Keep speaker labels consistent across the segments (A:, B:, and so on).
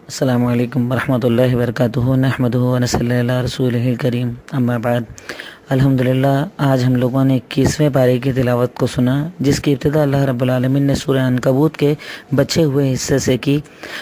A: السلام علیکم ورحمۃ اللہ وبرکاتہ نحمدہ ونصلی علی رسولہ الکریم اما بعد الحمدللہ آج ہم لوگوں نے 21ویں پارے کی تلاوت کو سنا، جس کی ابتدا اللہ رب العالمین نے سورہ عنکبوت کے بچے ہوئے حصے سے کی،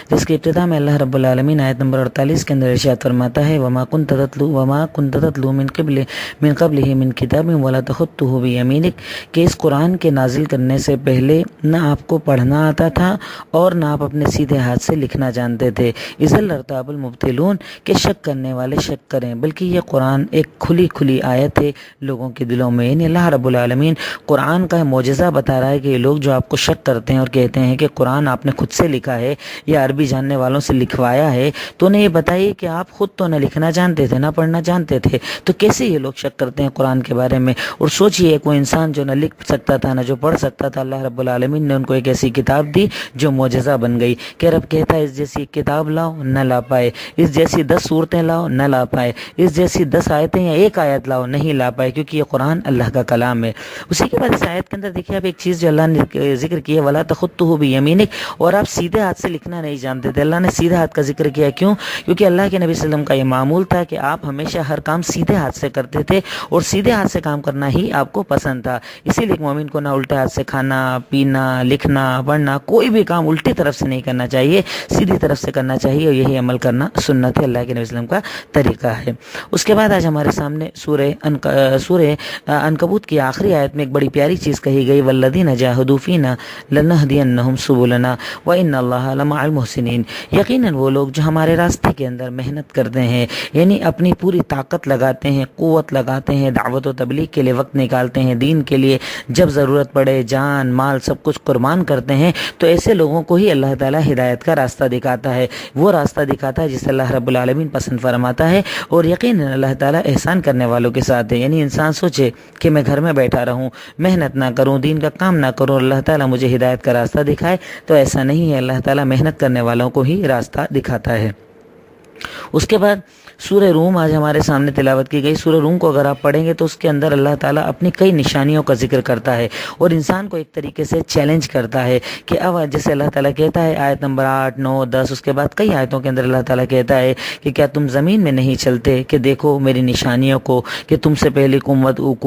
A: جس کی ابتدا میں اللہ رب العالمین آیت نمبر 48 کے اندر ارشاد فرماتا ہے وما كنت تتلو من قبلہ من کتاب ولا تخطہ بیمینک، کہ اس قرآن کے نازل کرنے سے پہلے نہ آپ کو پڑھنا آتا تھا اور نہ آپ اپنے سیدھے ہاتھ سے لکھنا جانتے تھے، اذا لارتاب المبطلون، کہ شک کرنے والے شک کریں، بلکہ یہ قرآن ایک کھلی آیت ہے لوگوں کے دلوں میں۔ یعنی اللہ رب العالمین قرآن کا معجزہ بتا رہا ہے کہ یہ لوگ جو آپ کو شک کرتے ہیں اور کہتے ہیں کہ قرآن آپ نے خود سے لکھا ہے یا عربی جاننے والوں سے لکھوایا ہے، تو انہیں یہ بتائیے کہ آپ خود تو نہ لکھنا جانتے تھے نہ پڑھنا جانتے تھے، تو کیسے یہ لوگ شک کرتے ہیں قرآن کے بارے میں؟ اور سوچئے کوئی انسان جو نہ لکھ سکتا تھا نہ جو پڑھ سکتا تھا، اللہ رب العالمین نے ان کو ایک ایسی کتاب دی جو معجزہ بن گئی کہ رب کہتا ہے اس جیسی کتاب لاؤ نہ لا پائے، اس جیسی 10 صورتیں لاؤ نہ لا پائے، اس جیسی 10 آیتیں یا ایک آیت لاؤ نہیں لا پائے، کیونکہ یہ قرآن اللہ کا کلام ہے۔ اسی کے بعد اس آیت کے اندر دیکھیے آپ ایک چیز جو اللہ نے ذکر کی ہے ولا تخطہ بیمینک، اور آپ سیدھے ہاتھ سے لکھنا نہیں جانتے تھے۔ اللہ نے سیدھے ہاتھ کا ذکر کیا، کیوں؟ کیونکہ اللہ کے نبی صلی اللہ علیہ وسلم کا یہ معمول تھا کہ آپ ہمیشہ ہر کام سیدھے ہاتھ سے کرتے تھے اور سیدھے ہاتھ سے کام کرنا ہی آپ کو پسند تھا، اسی لیے مومن کو نہ الٹے ہاتھ سے کھانا پینا لکھنا پڑھنا کوئی بھی کام الٹی طرف سے نہیں کرنا چاہیے، سیدھی طرف سے کرنا چاہیے، اور یہی عمل کرنا سنت ہے، اللہ کے نبی صلی اللہ علیہ وسلم کا طریقہ ہے۔ اس کے بعد آج ہمارے سامنے سورہ عنکبوت کی آخری آیت میں ایک بڑی پیاری چیز کہی گئی والذین جاہدوا فینا لنہدینہم سبلنا وان اللہ لمع المحسنین، یقیناً وہ لوگ جو ہمارے راستے کے اندر محنت کرتے ہیں، یعنی اپنی پوری طاقت لگاتے ہیں، قوت لگاتے ہیں، دعوت و تبلیغ کے لیے وقت نکالتے ہیں، دین کے لیے جب ضرورت پڑے جان مال سب کچھ قربان کرتے ہیں، تو ایسے لوگوں کو ہی اللہ تعالیٰ ہدایت کا راستہ دکھاتا ہے، وہ راستہ دکھاتا ہے جسے اللہ رب العالمین پسند فرماتا ہے، اور یقیناً اللہ تعالیٰ احسان کرنے والوں کے ساتھ ہے۔ یعنی انسان سوچے کہ میں گھر میں بیٹھا رہوں، محنت نہ کروں، دین کا کام نہ کروں، اللہ تعالیٰ مجھے ہدایت کا راستہ دکھائے، تو ایسا نہیں ہے، اللہ تعالیٰ محنت کرنے والوں کو ہی راستہ دکھاتا ہے۔ اس کے بعد سورہ روم آج ہمارے سامنے تلاوت کی گئی۔ سورہ روم کو اگر آپ پڑھیں گے تو اس کے اندر اللہ تعالیٰ اپنی کئی نشانیوں کا ذکر کرتا ہے اور انسان کو ایک طریقے سے چیلنج کرتا ہے کہ اب جیسے اللہ تعالیٰ کہتا ہے آیت نمبر 8 9 10، اس کے بعد کئی آیتوں کے اندر اللہ تعالیٰ کہتا ہے کہ کیا تم زمین میں نہیں چلتے کہ دیکھو میری نشانیوں کو، کہ تم سے پہلی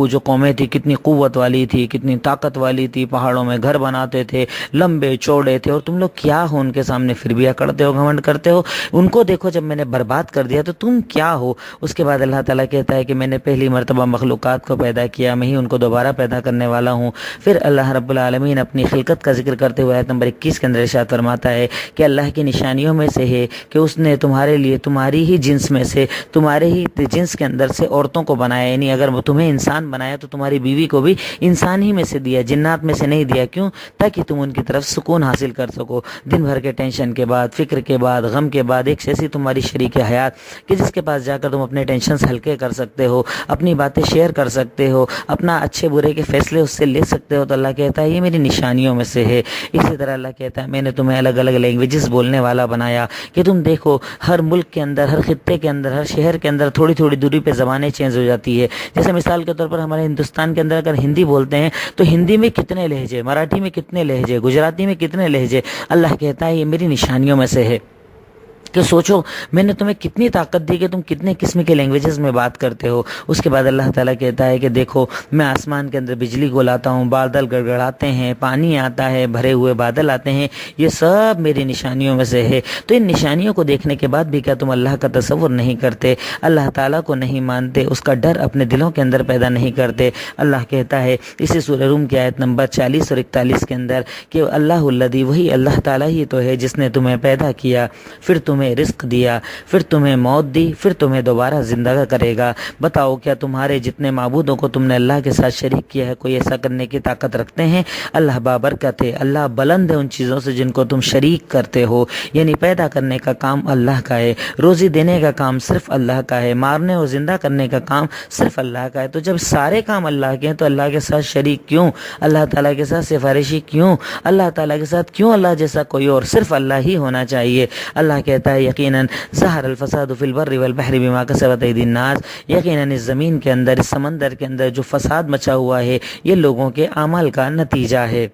A: جو قومیں تھی کتنی قوت والی تھی، کتنی طاقت والی تھی، پہاڑوں میں گھر بناتے تھے، لمبے چوڑے تھے، اور تم لوگ کیا ہو ان کے سامنے پھر بھی کرتے ہو، گھمنڈ کرتے ہو، ان کو دیکھو جب میں نے برباد کر دیا تو تم کیا ہو۔ اس کے بعد اللہ تعالیٰ کہتا ہے کہ میں نے پہلی مرتبہ مخلوقات کو پیدا کیا، میں ہی ان کو دوبارہ پیدا کرنے والا ہوں۔ پھر اللہ رب العالمین اپنی خلقت کا ذکر کرتے ہوئے آیت نمبر 21 کے اندر ارشاد فرماتا ہے کہ اللہ کی نشانیوں میں سے ہے کہ اس نے تمہارے لیے تمہاری ہی جنس میں سے، تمہارے ہی جنس کے اندر سے عورتوں کو بنایا، یعنی اگر تمہیں انسان بنایا تو تمہاری بیوی کو بھی انسان ہی میں سے دیا، جنات میں سے نہیں دیا۔ کیوں؟ تاکہ تم ان کی طرف سکون حاصل کر سکو، دن بھر کے ٹینشن کے بعد، فکر کے بعد، غم کے بعد ایک ایسی تمہاری شریک حیات کہ جس کے پاس جا کر تم اپنے ٹینشنز ہلکے کر سکتے ہو، اپنی باتیں شیئر کر سکتے ہو، اپنا اچھے برے کے فیصلے اس سے لے سکتے ہو، تو اللہ کہتا ہے یہ میری نشانیوں میں سے ہے۔ اسی طرح اللہ کہتا ہے میں نے تمہیں الگ الگ لینگویجز بولنے والا بنایا کہ تم دیکھو ہر ملک کے اندر، ہر خطے کے اندر، ہر شہر کے اندر تھوڑی تھوڑی دوری پہ زبانیں چینج ہو جاتی ہے۔ جیسے مثال کے طور پر ہمارے ہندوستان کے اندر اگر ہندی بولتے ہیں تو ہندی میں کتنے لہجے، مراٹھی میں کتنے لہجے، گجراتی میں کتنے لہجے، اللہ کہتا ہے یہ میری نشانیوں میں سے ہے کہ سوچو میں نے تمہیں کتنی طاقت دی کہ تم کتنے قسم کے لینگویجز میں بات کرتے ہو۔ اس کے بعد اللہ تعالیٰ کہتا ہے کہ دیکھو میں آسمان کے اندر بجلی کو لاتا ہوں، بادل گڑگڑاتے ہیں، پانی آتا ہے، بھرے ہوئے بادل آتے ہیں، یہ سب میری نشانیوں میں سے ہے۔ تو ان نشانیوں کو دیکھنے کے بعد بھی کیا تم اللہ کا تصور نہیں کرتے، اللہ تعالیٰ کو نہیں مانتے، اس کا ڈر اپنے دلوں کے اندر پیدا نہیں کرتے؟ اللہ کہتا ہے اسی سورہ روم کی آیت نمبر 40 اور 41 کے اندر کہ اللہ الذی، وہی اللہ تعالیٰ ہی تو ہے جس نے تمہیں پیدا کیا، پھر تمہیں رزق دیا، پھر تمہیں موت دی، پھر تمہیں دوبارہ زندہ کرے گا۔ بتاؤ کیا تمہارے جتنے معبودوں کو تم نے اللہ کے ساتھ شریک کیا ہے کوئی ایسا کرنے کی طاقت رکھتے ہیں؟ اللہ بابرکت ہے، اللہ بلند ہے ان چیزوں سے جن کو تم شریک کرتے ہو۔ یعنی پیدا کرنے کا کام اللہ کا ہے، روزی دینے کا کام صرف اللہ کا ہے، مارنے اور زندہ کرنے کا کام صرف اللہ کا ہے۔ تو جب سارے کام اللہ کے ہیں تو اللہ کے ساتھ شریک کیوں؟ اللہ تعالیٰ کے ساتھ سفارشی کیوں؟ اللہ تعالیٰ کے ساتھ کیوں اللہ جیسا کوئی اور؟ صرف اللہ ہی ہونا چاہیے۔ اللہ کہتا ہے یقیناً ظہر الفساد فی البر والبحر بما کسبت ایدی الناس، یقیناً اس زمین کے اندر، اس سمندر کے اندر جو فساد مچا ہوا ہے یہ لوگوں کے اعمال کا نتیجہ ہے۔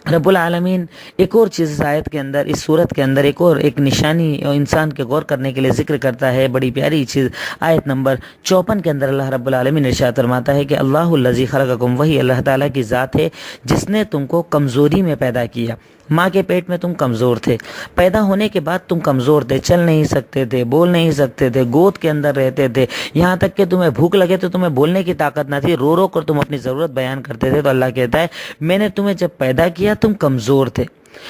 A: رب العالمین ایک اور چیز اس آیت کے اندر، اس صورت کے اندر ایک نشانی اور انسان کے غور کرنے کے لیے ذکر کرتا ہے، بڑی پیاری چیز۔ آیت نمبر 54 کے اندر اللہ رب العالمین ارشاد فرماتا ہے کہ اللہ الذی خلقکم، وہی اللہ تعالیٰ کی ذات ہے جس نے تم کو کمزوری میں پیدا کیا۔ ماں کے پیٹ میں تم کمزور تھے، پیدا ہونے کے بعد تم کمزور تھے، چل نہیں سکتے تھے، بول نہیں سکتے تھے، گود کے اندر رہتے تھے، یہاں تک کہ تمہیں بھوک لگے تو تمہیں بولنے کی طاقت نہ تھی، رو رو کر تم اپنی ضرورت بیان کرتے تھے۔ تو اللہ کہتا ہے میں نے تمہیں جب پیدا کیا تم کمزور تھے،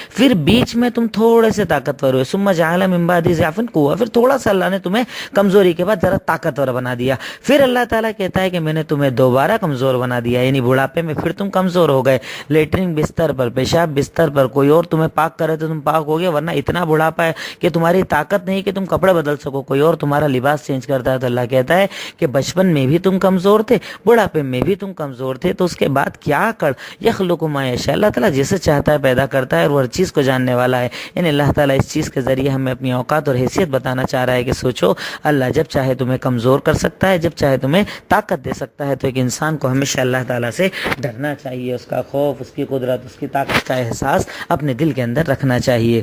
A: پھر بیچ میں تم تھوڑے سے طاقتور ہوئے، ثم جعل من بعد ضعف قوة، پھر تھوڑا سا اللہ نے تمہیں کمزوری کے بعد ذرا طاقتور بنا دیا، پھر اللہ تعالیٰ کہتا ہے کہ میں نے تمہیں دوبارہ کمزور بنا دیا، یعنی بڑھاپے میں پھر تم کمزور ہو گئے، لیٹرنگ بستر پر، پیشاب بستر پر کوئی اور تمہیں پاک کرے تو تم پاک ہو گئے، ورنہ اتنا بڑھاپا ہے کہ تمہاری طاقت نہیں کہ تم کپڑے بدل سکو، کوئی اور تمہارا لباس چینج کرتا ہے۔ تو اللہ کہتا ہے کہ بچپن میں بھی تم کمزور تھے، بڑھاپے میں بھی تم کمزور تھے، تو اس کے بعد کیا کر یخلق ما یشاء، اللہ تعالیٰ جیسے چاہتا ہے پیدا کرتا ہے، اور وہ ہر چیز کو جاننے والا ہے۔ یعنی اللہ تعالیٰ اس چیز کے ذریعے ہمیں اپنی اوقات اور حیثیت بتانا چاہ رہا ہے کہ سوچو، اللہ جب چاہے تمہیں کمزور کر سکتا ہے، جب چاہے تمہیں طاقت دے سکتا ہے۔ تو ایک انسان کو ہمیشہ اللہ تعالیٰ سے ڈرنا چاہیے، اس کا خوف، اس کی قدرت، اس کی طاقت کا احساس اپنے دل کے اندر رکھنا چاہیے۔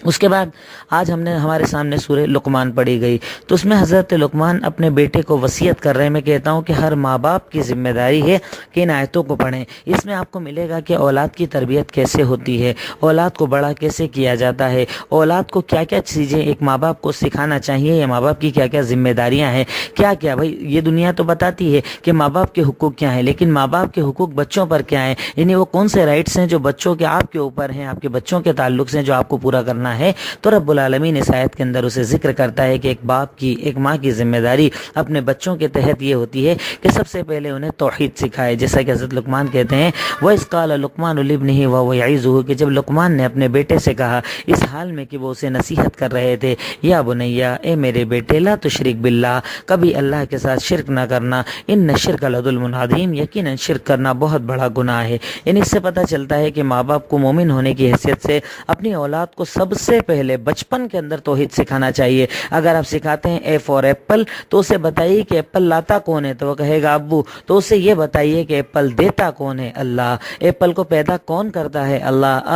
A: اس کے بعد آج ہمارے سامنے سورہ لقمان پڑھی گئی، تو اس میں حضرت لقمان اپنے بیٹے کو وصیت کر رہے ہیں۔ میں کہتا ہوں کہ ہر ماں باپ کی ذمہ داری ہے کہ ان آیتوں کو پڑھیں، اس میں آپ کو ملے گا کہ اولاد کی تربیت کیسے ہوتی ہے، اولاد کو بڑا کیسے کیا جاتا ہے، اولاد کو کیا کیا چیزیں ایک ماں باپ کو سکھانا چاہیے، یا ماں باپ کی کیا کیا ذمہ داریاں ہیں، کیا کیا بھائی یہ دنیا تو بتاتی ہے کہ ماں باپ کے حقوق کیا ہیں، لیکن ماں باپ کے حقوق بچوں پر کیا ہیں، یعنی وہ کون سے رائٹس ہیں جو بچوں کے آپ کے اوپر ہیں، آپ کے بچوں کے تعلق سے جو آپ کو پورا کرنا ہے۔ تو رب العالمین اس آیت کے اندر اسے ذکر کرتا ہے کہ ایک ماں کی ذمہ داری اپنے بچوں کے تحت یہ ہوتی ہے کہ سب سے پہلے انہیں توحید سکھائے، جیسا کہ حضرت لقمان کہتے ہیں وَإِذْ قَالَ لُقْمَانُ لِابْنِهِ وَهُوَ يَعِظُهُ، کہ جب لقمان نے اپنے بیٹے سے کہا اس حال میں کہ وہ اسے نصیحت کر رہے تھے، یا بنیا، اے میرے بیٹے، لا تشرک باللہ، کبھی اللہ کے ساتھ شرک نہ کرنا، ان الشرک لظلم عظیم، یقیناً شرک کرنا بہت بڑا گناہ ہے۔ یعنی اس سے پتہ چلتا ہے کہ ماں باپ کو مومن ہونے کی حیثیت سے اپنی اولاد کو سب سے پہلے بچپن کے اندر توحید سکھانا چاہیے۔ اگر آپ سکھاتے ہیں اے فار ایپل، تو اسے بتائیے کہ ایپل لاتا کون ہے، تو وہ کہے گا ابو، تو اسے یہ بتائیے کہ ایپل دیتا کون ہے، اللہ، ایپل کو پیدا کون کرتا ہے، اللہ،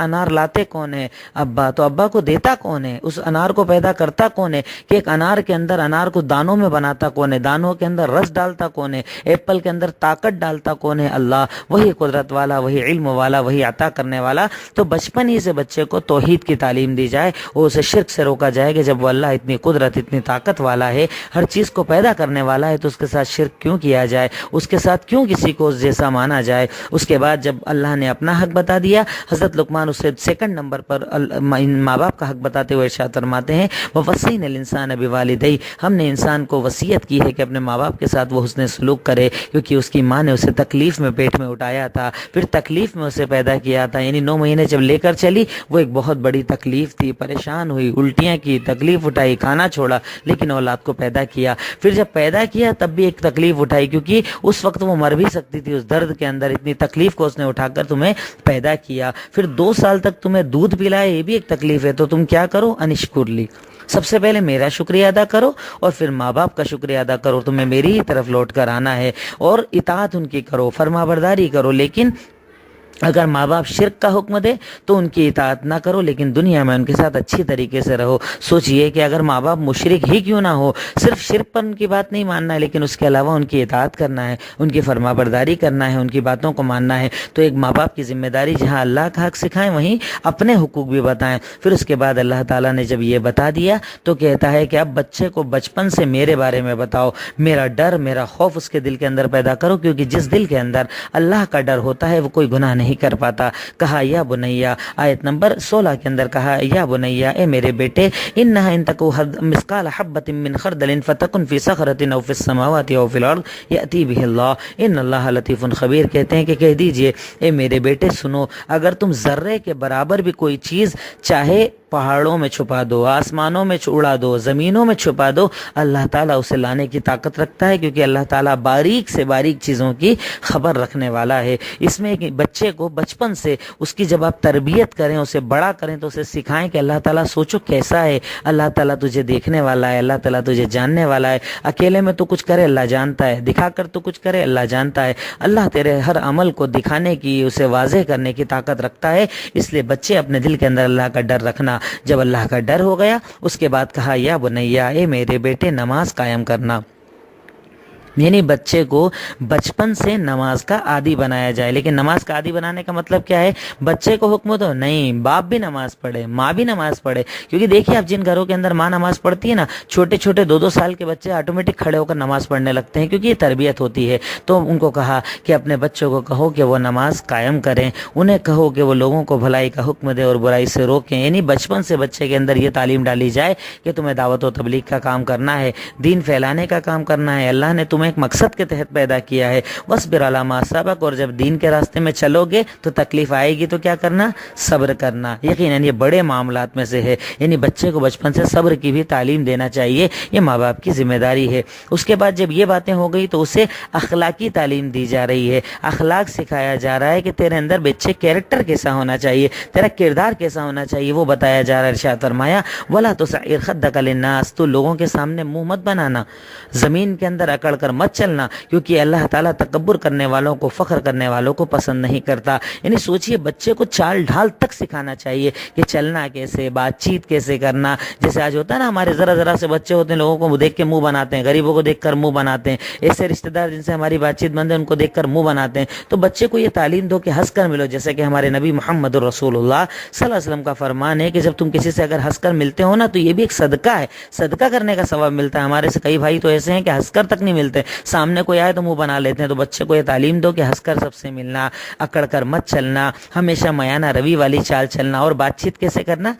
A: انار لاتے کون ہے، ابا، تو ابا کو دیتا کون ہے، اس انار کو پیدا کرتا کون ہے، کہ ایک انار کے اندر انار کو دانوں میں بناتا کون ہے، دانوں کے اندر رس ڈالتا کون ہے، ایپل کے اندر طاقت ڈالتا کون ہے، اللہ، وہی قدرت والا، وہی علم والا، وہی عطا کرنے والا۔ تو بچپن ہی سے بچے کو توحید کی تعلیم دی جائے، اور اسے شرک سے روکا جائے کہ جب وہ اللہ اتنی قدرت، اتنی طاقت والا ہے، ہر چیز کو پیدا کرنے والا ہے، تو اس کے ساتھ شرک کیوں کیا جائے، اس کے ساتھ کیوں کسی کو اس جیسا مانا جائے۔ اس کے بعد جب اللہ نے اپنا حق بتا دیا، حضرت لقمان اسے سیکنڈ نمبر پر ماں باپ کا حق بتاتے ہوئے ارشاد فرماتے ہیں وَوَصَّيْنَا الْإِنسَانَ بِوَالِدَيْهِ، ہم نے انسان کو وصیت کی ہے کہ اپنے ماں باپ کے ساتھ وہ حسن سلوک کرے، کیونکہ اس کی ماں نے اسے تکلیف میں پیٹ میں اٹھایا تھا، پھر تکلیف میں اسے پیدا کیا تھا، یعنی 9 مہینے جب لے کر چلی، وہ ایک بہت بڑی تکلیف تھی، پریشان ہوئی، الٹیاں کی، تکلیف اٹھائی، کھانا چھوڑا، لیکن اولاد کو پیدا کیا۔ پھر جب پیدا کیا تب بھی ایک تکلیف اٹھائی، کیونکہ اس وقت وہ مر بھی سکتی تھی، اس درد کے اندر اتنی تکلیف کو اس نے اٹھا کر تمہیں پیدا کیا۔ پھر 2 سال تک تمہیں دودھ پلائے، یہ بھی ایک تکلیف ہے، تو تم کیا کرو، انشکر لی، سب سے پہلے میرا شکریہ ادا کرو، اور پھر ماں باپ کا شکریہ ادا کرو، تمہیں میری ہی طرف لوٹ کر آنا ہے، اور اطاعت ان کی کرو، فرما برداری کرو۔ لیکن اگر ماں باپ شرک کا حکم دے تو ان کی اطاعت نہ کرو، لیکن دنیا میں ان کے ساتھ اچھی طریقے سے رہو۔ سوچئے کہ اگر ماں باپ مشرک ہی کیوں نہ ہو، صرف شرک پر ان کی بات نہیں ماننا ہے، لیکن اس کے علاوہ ان کی اطاعت کرنا ہے، ان کی فرما برداری کرنا ہے، ان کی باتوں کو ماننا ہے۔ تو ایک ماں باپ کی ذمہ داری جہاں اللہ کا حق سکھائیں، وہیں اپنے حقوق بھی بتائیں۔ پھر اس کے بعد اللہ تعالیٰ نے جب یہ بتا دیا تو کہتا ہے کہ اب بچے کو بچپن سے میرے بارے میں بتاؤ، میرا ڈر، میرا خوف اس کے دل کے اندر پیدا کرو، کیونکہ جس دل کے اندر اللہ کا ڈر ہوتا ہے وہ کوئی گناہ نہیں کر پاتا۔ کہا یا بنیا، آیت نمبر 16 کے اندر کہا یا بنیا، اے میرے بیٹے، انہا ان تکو مثقال حبۃ من خردل فتکن فی صخرۃ او فی السماوات او فی الارض یأتی بہ اللہ ان اللہ لطیف خبیر۔ کہتے ہیں کہ کہہ دیجئے اے میرے بیٹے سنو، اگر تم ذرے کے برابر بھی کوئی چیز چاہے پہاڑوں میں چھپا دو، آسمانوں میں اڑا دو، زمینوں میں چھپا دو، اللہ تعالیٰ اسے لانے کی طاقت رکھتا ہے، کیونکہ اللہ تعالیٰ باریک سے باریک چیزوں کی خبر رکھنے والا ہے۔ اس میں ایک بچے کو بچپن سے اس کی جب آپ تربیت کریں، اسے بڑا کریں تو اسے سکھائیں کہ اللہ تعالیٰ سوچو کیسا ہے، اللہ تعالیٰ تجھے دیکھنے والا ہے، اللہ تعالیٰ تجھے جاننے والا ہے، اکیلے میں تو کچھ کرے اللہ جانتا ہے، دکھا کر تو کچھ کرے اللہ جانتا ہے، اللہ تیرے ہر عمل کو دکھانے کی، اسے واضح کرنے کی طاقت رکھتا ہے۔ اس لیے بچے اپنے دل کے اندر اللہ کا ڈر رکھنا۔ جب اللہ کا ڈر ہو گیا اس کے بعد کہا یا بنیا، اے میرے بیٹے نماز قائم کرنا، یعنی بچے کو بچپن سے نماز کا عادی بنایا جائے۔ لیکن نماز کا عادی بنانے کا مطلب کیا ہے؟ بچے کو حکم دو نہیں، باپ بھی نماز پڑھے، ماں بھی نماز پڑھے، کیونکہ دیکھیے آپ جن گھروں کے اندر ماں نماز پڑھتی ہے نا، چھوٹے چھوٹے 2-2 سال کے بچے آٹومیٹک کھڑے ہو کر نماز پڑھنے لگتے ہیں، کیونکہ یہ تربیت ہوتی ہے۔ تو ان کو کہا کہ اپنے بچوں کو کہو کہ وہ نماز قائم کریں، انہیں کہو کہ وہ لوگوں کو بھلائی کا حکم دے اور برائی سے روکیں، یعنی بچپن سے بچے کے اندر یہ تعلیم ڈالی جائے کہ تمہیں دعوت و تبلیغ کا کام کرنا ہے، دین پھیلانے کا کام کرنا ہے، اللہ نے تمہیں ایک مقصد کے تحت پیدا کیا ہے۔ وَاصْبِرْ عَلَىٰ مَا أَصَابَكَ، اور جب دین کے راستے میں چلو گے تو تکلیف آئے گی تو کیا کرنا؟ صبر کرنا۔ یقیناً یہ بڑے معاملات میں سے ہے، یعنی بچے کو بچپن سے صبر کی بھی تعلیم دینا چاہیے، یہ ماں باپ کی ذمہ داری ہے۔ اس کے بعد جب یہ باتیں ہو گئی تو اسے اخلاقی تعلیم دی جا رہی ہے، اخلاق سکھایا جا رہا ہے کہ تیرے اندر بچے کیریکٹر کیسا ہونا چاہیے، تیرا کردار کیسا ہونا چاہیے، وہ بتایا جا رہا ہے۔ ارشاد فرمایا وَلَا تُصَعِّرْ خَدَّكَ لِلنَّاسِ، تو لوگوں کے سامنے منہ مت بنانا، زمین کے اندر اکڑ کر مت چلنا، کیونکہ اللہ تعالیٰ تکبر کرنے والوں کو، فخر کرنے والوں کو پسند نہیں کرتا۔ یعنی سوچئے بچے کو چال ڈھال تک سکھانا چاہیے کہ چلنا کیسے، بات چیت کیسے کرنا۔ جیسے آج ہوتا ہے نا، ہمارے ذرا ذرا سے بچے ہوتے ہیں، لوگوں کو دیکھ کے منہ بناتے ہیں، غریبوں کو دیکھ کر منہ بناتے ہیں، ایسے رشتہ دار جن سے ہماری بات چیت بند ہے ان کو دیکھ کر منہ بناتے ہیں۔ تو بچے کو یہ تعلیم دو کہ ہنس کر ملو، جیسے کہ ہمارے نبی محمد رسول اللہ صلی اللہ علیہ وسلم کا فرمان ہے کہ جب تم کسی سے اگر ہنس کر ملتے ہو نا تو یہ بھی ایک صدقہ ہے، صدقہ کرنے کا ثواب ملتا ہے۔ ہمارے سے کئی بھائی تو ایسے ہیں کہ ہنس کر تک نہیں ملتے، سامنے کوئی آئے تو منہ بنا لیتے ہیں۔ تو بچے کو یہ تعلیم دو کہ ہنس کر سب سے ملنا، اکڑ کر مت چلنا، ہمیشہ میانہ روی والی چال چلنا، اور بات چیت کیسے کرنا؟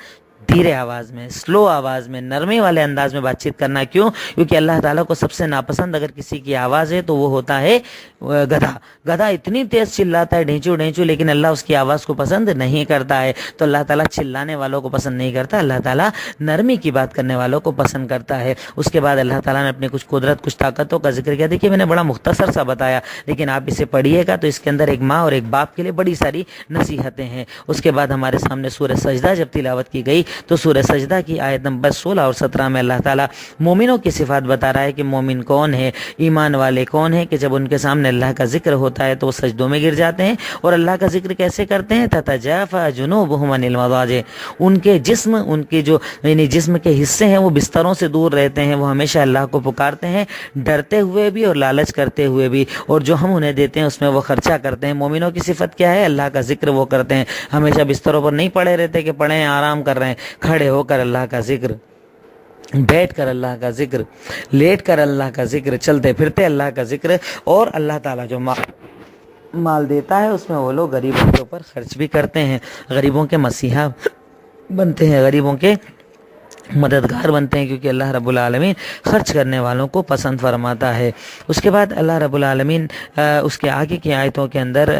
A: دھیرے آواز میں، سلو آواز میں، نرمی والے انداز میں بات چیت کرنا۔ کیوں؟ کیونکہ اللہ تعالیٰ کو سب سے ناپسند اگر کسی کی آواز ہے تو وہ ہوتا ہے گدھا۔ گدھا اتنی تیز چلاتا ہے ڈھینچو ڈھینچو، لیکن اللہ اس کی آواز کو پسند نہیں کرتا ہے۔ تو اللہ تعالیٰ چلانے والوں کو پسند نہیں کرتا، اللہ تعالیٰ نرمی کی بات کرنے والوں کو پسند کرتا ہے۔ اس کے بعد اللہ تعالیٰ نے اپنی کچھ قدرت، کچھ طاقتوں کا ذکر کیا۔ دیکھیے میں نے بڑا مختصر سا بتایا، لیکن آپ اسے پڑھیے گا تو اس کے اندر ایک ماں اور ایک باپ کے لیے بڑی ساری نصیحتیں ہیں۔ اس کے بعد ہمارے سامنے سورہ سجدہ جب تلاوت کی گئی تو سورہ سجدہ کی آیت نمبر 16 اور 17 میں اللہ تعالیٰ مومنوں کی صفات بتا رہا ہے کہ مومن کون ہے، ایمان والے کون ہیں، کہ جب ان کے سامنے اللہ کا ذکر ہوتا ہے تو وہ سجدوں میں گر جاتے ہیں۔ اور اللہ کا ذکر کیسے کرتے ہیں؟ تتجافى جنوبهم عن المضاجع، ان کے جسم، ان کے جو یعنی جسم کے حصے ہیں وہ بستروں سے دور رہتے ہیں، وہ ہمیشہ اللہ کو پکارتے ہیں، ڈرتے ہوئے بھی اور لالچ کرتے ہوئے بھی، اور جو ہم انہیں دیتے ہیں اس میں وہ خرچہ کرتے ہیں۔ مومنوں کی صفت کیا ہے؟ اللہ کا ذکر وہ کرتے ہیں، ہمیشہ بستروں پر نہیں پڑے رہتے کہ پڑے ہیں آرام کر رہے ہیں، کھڑے ہو کر اللہ کا ذکر، بیٹھ کر اللہ کا ذکر، لیٹ کر اللہ کا ذکر، چلتے پھرتے اللہ کا ذکر۔ اور اللہ تعالیٰ جو مال دیتا ہے اس میں وہ لوگ غریبوں کے اوپر خرچ بھی کرتے ہیں، غریبوں کے مسیحا بنتے ہیں، غریبوں کے مددگار بنتے ہیں، کیونکہ اللہ رب العالمین خرچ کرنے والوں کو پسند فرماتا ہے۔ اس کے بعد اللہ رب العالمین اس کے آگے کی آیتوں کے اندر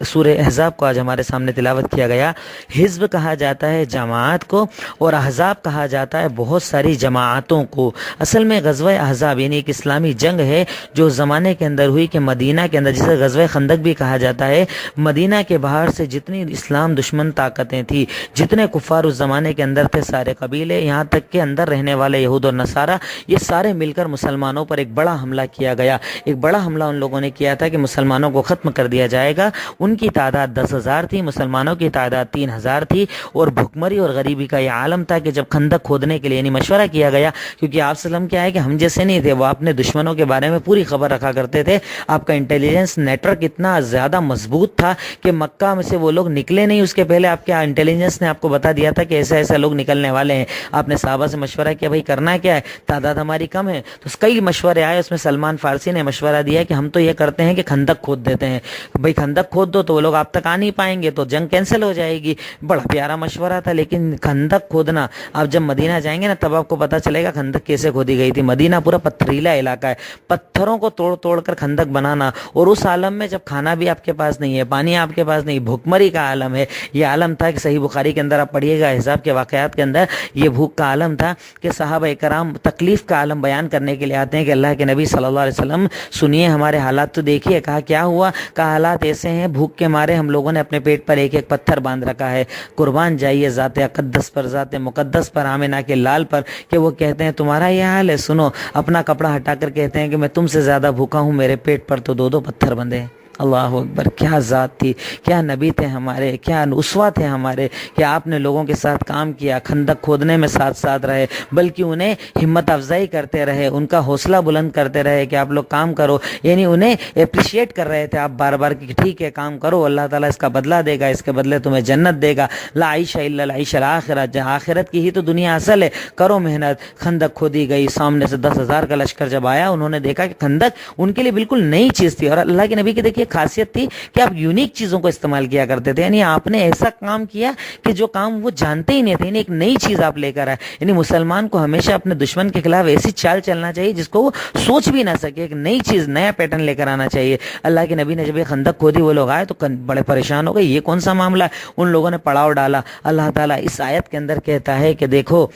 A: سورہ احزاب کو آج ہمارے سامنے تلاوت کیا گیا۔ حزب کہا جاتا ہے جماعت کو، اور احزاب کہا جاتا ہے بہت ساری جماعتوں کو۔ اصل میں غزوہ احزاب یعنی ایک اسلامی جنگ ہے جو زمانے کے اندر ہوئی، کہ مدینہ کے اندر، جسے غزوہ خندق بھی کہا جاتا ہے، مدینہ کے باہر سے جتنی اسلام دشمن طاقتیں تھیں، جتنے کفار اس زمانے کے اندر تھے، سارے قبیلے، یہاں تک کے اندر رہنے والے یہود اور نصارہ، یہ سارے مل کر مسلمانوں پر ایک بڑا حملہ کیا گیا۔ ایک بڑا حملہ ان لوگوں نے کیا تھا کہ مسلمانوں کو ختم کر دیا جائے گا۔ ان کی تعداد 10,000 تھی، مسلمانوں کی تعداد 3,000 تھی، اور بھکمری اور غریبی کا یہ عالم تھا کہ جب خندق کھودنے کے لیے یعنی مشورہ کیا گیا، کیونکہ آپ وسلم کیا ہے کہ ہم جیسے نہیں تھے، وہ اپنے دشمنوں کے بارے میں پوری خبر رکھا کرتے تھے۔ آپ کا انٹیلیجنس نیٹ ورک اتنا زیادہ مضبوط تھا کہ مکہ میں سے وہ لوگ نکلے نہیں، اس کے پہلے آپ کے انٹیلیجنس نے آپ کو بتا دیا تھا کہ ایسے ایسے لوگ نکلنے والے ہیں۔ آپ نے صحابہ سے مشورہ کیا، بھائی کرنا کیا ہے، تعداد ہماری کم ہے۔ تو کئی مشورے آئے، اس میں سلمان فارسی نے مشورہ دیا کہ ہم تو یہ کرتے ہیں کہ خندق کھود دیتے ہیں، بھائی خندق کھود دو تو وہ لوگ آپ تک آ نہیں پائیں گے، تو جنگ کینسل ہو جائے گی۔ بڑا پیارا مشورہ تھا، لیکن خندق کھودنا، آپ جب مدینہ جائیں گے نا تب آپ کو پتہ چلے گا خندق کیسے کھودی گئی تھی۔ مدینہ پورا پتھریلا علاقہ ہے، پتھروں کو توڑ توڑ کر خندق بنانا، اور اس عالم میں جب کھانا بھی آپ کے پاس نہیں ہے، پانی آپ کے پاس نہیں، بھوکمری کا عالم ہے۔ یہ عالم تھا کہ صحیح بخاری کے اندر آپ پڑھیے گا، احزاب کے واقعات کے اندر، یہ بھوک کا عالم تھا کہ صحابہ کرام تکلیف کا عالم بیان کرنے کے لیے آتے ہیں کہ اللہ کے نبی صلی اللہ علیہ وسلم سنیے ہمارے حالات تو دیکھیے. کہا کیا ہوا؟ کہا حالات ایسے ہیں بھوک کے مارے ہم لوگوں نے اپنے پیٹ پر ایک ایک پتھر باندھ رکھا ہے. قربان جائیے ذات اقدس پر، ذات مقدس پر، آمنہ کے لال پر کہ وہ کہتے ہیں تمہارا یہ حال ہے. سنو، اپنا کپڑا ہٹا کر کہتے ہیں کہ میں تم سے زیادہ بھوکا ہوں، میرے پیٹ پر تو 2 پتھر بندھے ہیں. اللہ اکبر! کیا ذات تھی، کیا نبی تھے ہمارے، کیا اسوہ تھے ہمارے کہ آپ نے لوگوں کے ساتھ کام کیا، خندق کھودنے میں ساتھ رہے، بلکہ انہیں ہمت افزائی کرتے رہے، ان کا حوصلہ بلند کرتے رہے کہ آپ لوگ کام کرو. یعنی انہیں اپریشیٹ کر رہے تھے آپ بار بار کہ ٹھیک ہے کام کرو، اللہ تعالیٰ اس کا بدلہ دے گا، اس کے بدلے تمہیں جنت دے گا. لا عیش الا العیش الاخرہ، آخرت کی ہی تو دنیا اصل ہے، کرو محنت. خندق کھودی گئی، سامنے سے 10,000 کا لشکر جب آیا انہوں نے دیکھا کہ خندق ان کے لیے بالکل نئی چیز تھی. اور اللہ کے نبی کے دیکھیے خاصیت تھی کہ آپ یونیک چیزوں کو استعمال کیا کرتے تھے. یعنی آپ نے ایسا کام کیا کہ جو کام وہ جانتے ہی نہیں تھے، یعنی ایک نئی چیز آپ لے کر آئے. یعنی مسلمان کو ہمیشہ اپنے دشمن کے خلاف ایسی چال چلنا چاہیے جس کو وہ سوچ بھی نہ سکے، ایک نئی چیز، نیا پیٹرن لے کر آنا چاہیے. اللہ کے نبی نے جب یہ خندق کھودی وہ لوگ آئے تو بڑے پریشان ہو گئے، یہ کون سا معاملہ ہے؟ ان لوگوں نے پڑاؤ ڈالا. اللہ تعالیٰ اس آیت کے اندر کہتا ہے کہ دیکھو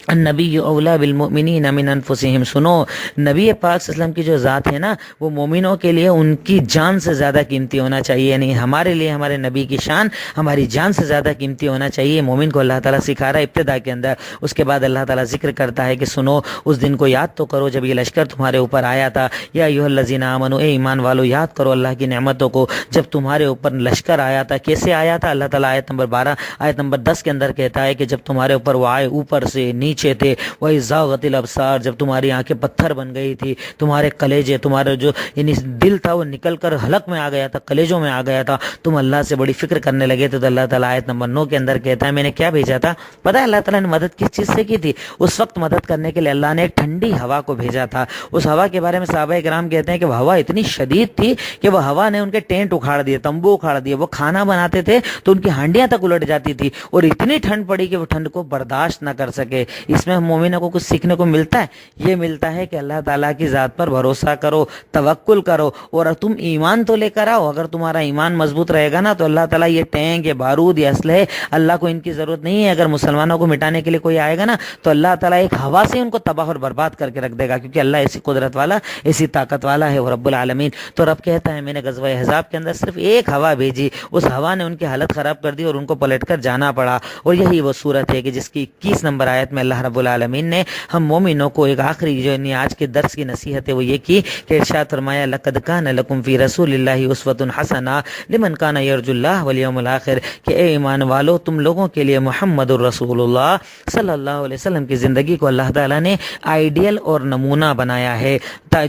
A: النبی اولا بالمؤمنین من انفسہم. سنو، نبی پاک صلی اللہ علیہ وسلم کی جو ذات ہے نا وہ مومنوں کے لیے ان کی جان سے زیادہ قیمتی ہونا چاہیے. یعنی ہمارے لیے ہمارے نبی کی شان ہماری جان سے زیادہ قیمتی ہونا چاہیے. مومن کو اللہ تعالیٰ سکھا رہا ہے ابتدا کے اندر. اس کے بعد اللہ تعالیٰ ذکر کرتا ہے کہ سنو اس دن کو یاد تو کرو جب یہ لشکر تمہارے اوپر آیا تھا. یا ایھا الذین آمنوا، اے ایمان والو یاد کرو اللہ کی نعمتوں کو جب تمہارے اوپر لشکر آیا تھا. کیسے آیا تھا؟ اللہ تعالیٰ آیت نمبر 12 آیت نمبر 10 کے اندر کہتا ہے کہ جب تمہارے اوپر وہ آئے اوپر سے نیچے تھے. زاغت الابصار، جب تمہاری آنکھیں پتھر بن گئی تھی، تمہارے کلیجے، تمہارا جو یعنی دل تھا وہ نکل کر حلق میں آ گیا تھا، کلیجوں میں آ گیا تھا، تم اللہ سے بڑی فکر کرنے لگے تھے. تو اللہ تعالیٰ آیت نمبر 9 کے اندر کہتا ہے میں نے کیا بھیجا تھا؟ پتہ ہے اللہ تعالیٰ نے مدد کس چیز سے کی تھی؟ اس وقت مدد کرنے کے لیے اللہ نے ایک ٹھنڈی ہوا کو بھیجا تھا. اس ہوا کے بارے میں صحابہ کرام کہتے ہیں کہ وہ ہوا اتنی شدید تھی کہ وہ ہوا نے ان کے ٹینٹ اکھاڑ دیے، تمبو اکھاڑ دیے. وہ کھانا بناتے تھے تو ان کی ہانڈیاں تک الٹ جاتی تھی، اور اتنی ٹھنڈ پڑی کہ وہ ٹھنڈ کو برداشت نہ کر سکے. اس میں ہم مومنوں کو کچھ سیکھنے کو ملتا ہے. یہ ملتا ہے کہ اللہ تعالیٰ کی ذات پر بھروسہ کرو، توکل کرو، اور تم ایمان تو لے کر آؤ. اگر تمہارا ایمان مضبوط رہے گا نا تو اللہ تعالیٰ یہ ٹینک، یہ بارود، یہ اسلحے اللہ کو ان کی ضرورت نہیں ہے. اگر مسلمانوں کو مٹانے کے لیے کوئی آئے گا نا تو اللہ تعالیٰ ایک ہوا سے ان کو تباہ اور برباد کر کے رکھ دے گا، کیونکہ اللہ ایسی قدرت والا، ایسی طاقت والا ہے وہ رب العالمین. تو رب کہتا ہے میں نے غزوہ احزاب کے اندر صرف ایک ہوا بھیجی، اس ہوا نے ان کی حالت خراب کر دی اور ان کو پلٹ کر جانا پڑا. اور یہی وہ صورت ہے کہ جس کی 21 نمبر آیت میں اللہ رب العالمین نے ہم مومنوں کو ایک آخری جو آج کے درس کی نصیحت ہے وہ یہ کی کہ ارشاد فرمایا لقد کان لکم فی رسول اللہ اسوۃ حسنہ لمن کان یرجو اللہ والیوم الآخر، کہ اے ایمان والو تم لوگوں کے لیے محمد الرسول اللہ صلی اللہ علیہ وسلم کی زندگی کو اللہ تعالیٰ نے آئیڈیل اور نمونہ بنایا ہے.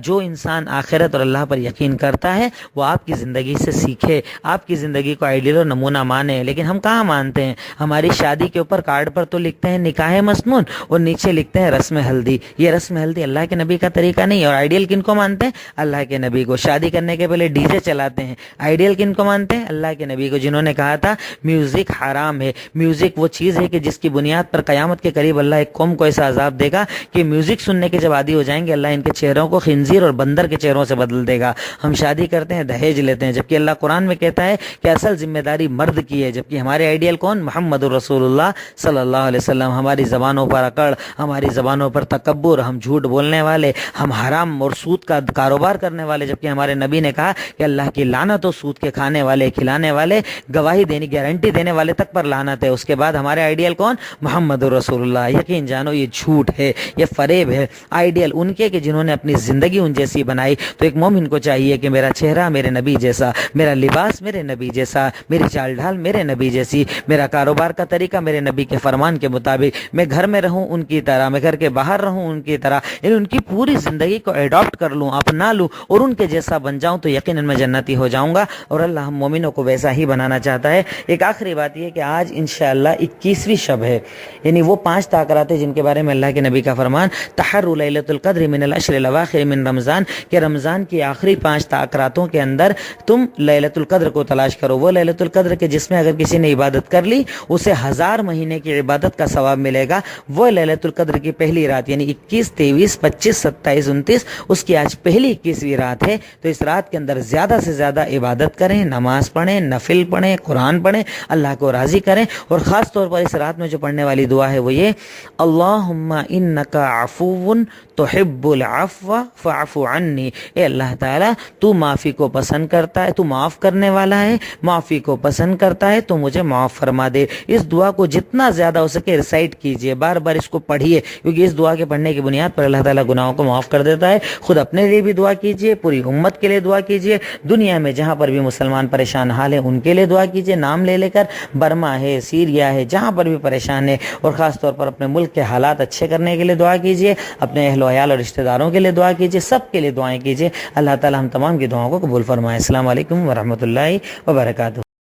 A: جو انسان آخرت اور اللہ پر یقین کرتا ہے وہ آپ کی زندگی سے سیکھے، آپ کی زندگی کو آئیڈیل اور نمونہ مانے. لیکن ہم کہاں مانتے ہیں؟ ہماری شادی کے اوپر کارڈ پر تو لکھتے ہیں نکاح مسنون اور نیچے لکھتے ہیں رسم ہلدی. یہ رسم ہلدی اللہ کے نبی کا طریقہ نہیں. اور آئیڈیل کن کو مانتے ہیں؟ اللہ کے نبی کو. شادی کرنے کے پہلے ڈی جے چلاتے ہیں. آئیڈیل کن کو مانتے ہیں؟ اللہ کے نبی کو، جنہوں نے کہا تھا میوزک حرام ہے. میوزک وہ چیز ہے کہ جس کی بنیاد پر قیامت کے قریب اللہ ایک قوم کو ایسا عذاب دے گا کہ میوزک سننے کے جب عادی ہو جائیں گے اللہ ان کے چہروں کو خنزیر اور بندر کے چہروں سے بدل دے گا. ہم شادی کرتے ہیں، دہیج لیتے ہیں، جبکہ اللہ قرآن میں کہتا ہے کہ اصل ذمہ داری مرد کی ہے. جبکہ ہمارے آئیڈیل کون؟ محمد الرسول اللہ صلی اللہ علیہ وسلم. ہماری زبانوں پر اکڑ، ہماری زبانوں پر تکبر، ہم جھوٹ بولنے والے، ہم حرام اور سود کا کاروبار کرنے والے، جبکہ ہمارے نبی نے کہا کہ اللہ کی لعنت ہو سود کے کھانے والے، کھلانے والے، گواہی دینے گارنٹی دینے والے تک پر لعنت ہے. اس کے بعد ہمارے آئیڈیل کون؟ محمد رسول اللہ. یقین جانو یہ جھوٹ ہے، یہ فریب ہے. آئیڈیل ان کے کہ جنہوں نے اپنی زندگی ان جیسی بنائی. تو ایک مومن کو چاہیے کہ میرا چہرہ میرے نبی جیسا، میرا لباس میرے نبی جیسا، میری چال ڈھال میرے نبی جیسی، میرا کاروبار کا طریقہ میرے نبی کے فرمان کے مطابق، میں گھر میں رہوں ان کی طرح، میں گھر کے باہر رہوں ان کی طرح، یعنی ان کی پوری زندگی کو ایڈاپٹ کر لوں، اپنا لوں اور ان کے جیسا بن جاؤں تو یقیناً میں جنتی ہو جاؤں گا. اور اللہ ہم مومنوں کو ویسا ہی بنانا چاہتا ہے. ایک آخری بات یہ کہ آج انشاءاللہ 21ویں شب ہے، یعنی وہ 5 تاکرات ہیں جن کے بارے میں اللہ کے نبی کا فرمان تحروا لیلۃ القدر من العشر الاواخر من رمضان، کہ رمضان کی آخری 5 تاکراتوں کے اندر تم لیلۃ القدر کو تلاش کرو. وہ لیلۃ القدر کے جس میں اگر کسی نے عبادت کر لی اسے 1000 مہینے کی عبادت کا ثواب ملے گا. وہ لیلۃ القدر کی پہلی رات یعنی 21 23 25 27 29 اس کی آج پہلی 21ویں رات ہے. تو اس رات کے اندر زیادہ سے زیادہ عبادت کریں, نماز پڑھیں, نفل پڑھیں, قرآن پڑھیں, اللہ کو راضی کریں. اور خاص طور پر اس رات میں جو پڑھنے والی دعا ہے وہ یہ اللہم انک عفو تحب العفو فاعف عنی. اے اللہ تعالیٰ تو معافی کو پسند کرتا ہے, تو معاف کرنے والا ہے, معافی کو پسند کرتا ہے, تو مجھے معاف فرما دے. اس دعا کو جتنا زیادہ ہو سکے ریسائٹ کیجئے, بار بار اس کو پڑھیے, کیونکہ اس دعا کے پڑھنے کی بنیاد پر اللہ تعالیٰ گناہوں کو معاف کر دیتا ہے. خود اپنے لیے بھی دعا کیجئے, پوری امت کے لیے دعا کیجئے, دنیا میں جہاں پر بھی مسلمان پریشان حال ہیں ان کے لیے دعا کیجئے, نام لے لے کر. برما ہے, سیریا ہے, جہاں پر بھی پریشان ہے, اور خاص طور پر اپنے ملک کے حالات اچھے کرنے کے لیے دعا کیجئے, اپنے اہل و عیال اور رشتہ داروں کے لیے دعا کیجئے, سب کے لیے دعائیں کیجئے. اللہ تعالیٰ ہم تمام کی دعاؤں کو قبول فرمائے. السلام علیکم ورحمۃ اللہ وبرکاتہ.